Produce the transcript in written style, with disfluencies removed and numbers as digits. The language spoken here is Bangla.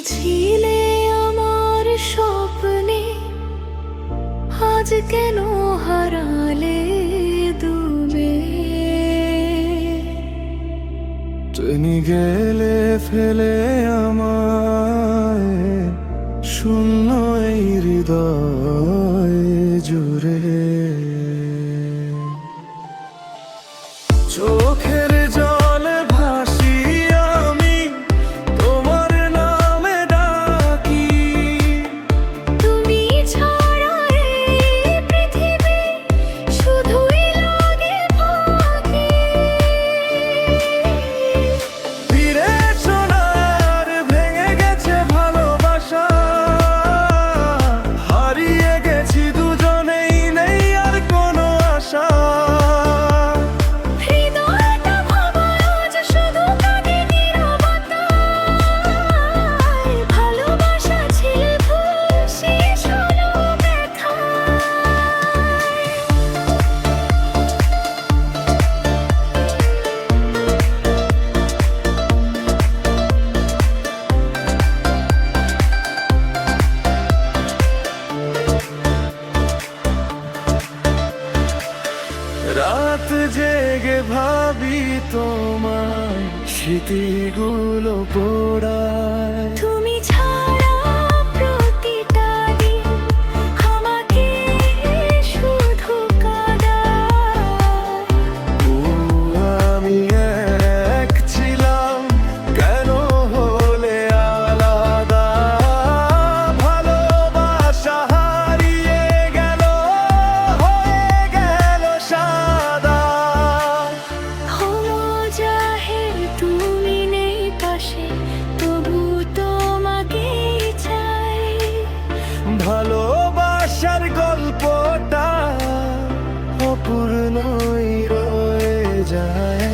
ছিলে আমার স্বপ্নে, আজ কেন হারালে তুমি? তুমি গেলে ফেলে আমায় শূন্য এই হৃদয় জুড়ে। চোখের জলে ভাসি আমি, তোমার নামে ডাকি। তুমি ছাড়া এই পৃথিবী শুধুই লাগে ফাঁকি। ফিরে এসো না, আর ভেঙে গেছে ভালোবাসা। হারিয়ে গেছি দুজনেই, নেই আর কোনো আশা। হৃদয়টা ভাঙায় আজ শুধু কাঁদে নীরবতায়। ভালোবাসা ছিল ভুল, শেষ হলো ব্যথায়। রাত জেগে ভাবি তোমায়, স্মৃতিগুলো পোড়ায়। তুমি ছাড়া প্রতিটা দিন আমাকে শুধু কাঁদায়। ও আমি এক ছিলাম, কেন হলে আলাদা? ভালোবাসা হারিয়ে গেল, হয়ে গেল সাদা। হলো জাহের তুমি নেই পাশে, তবু তোমাকেই চাই। ভালোবাসার গল্পটা অপূর্ণই রয়ে যায়।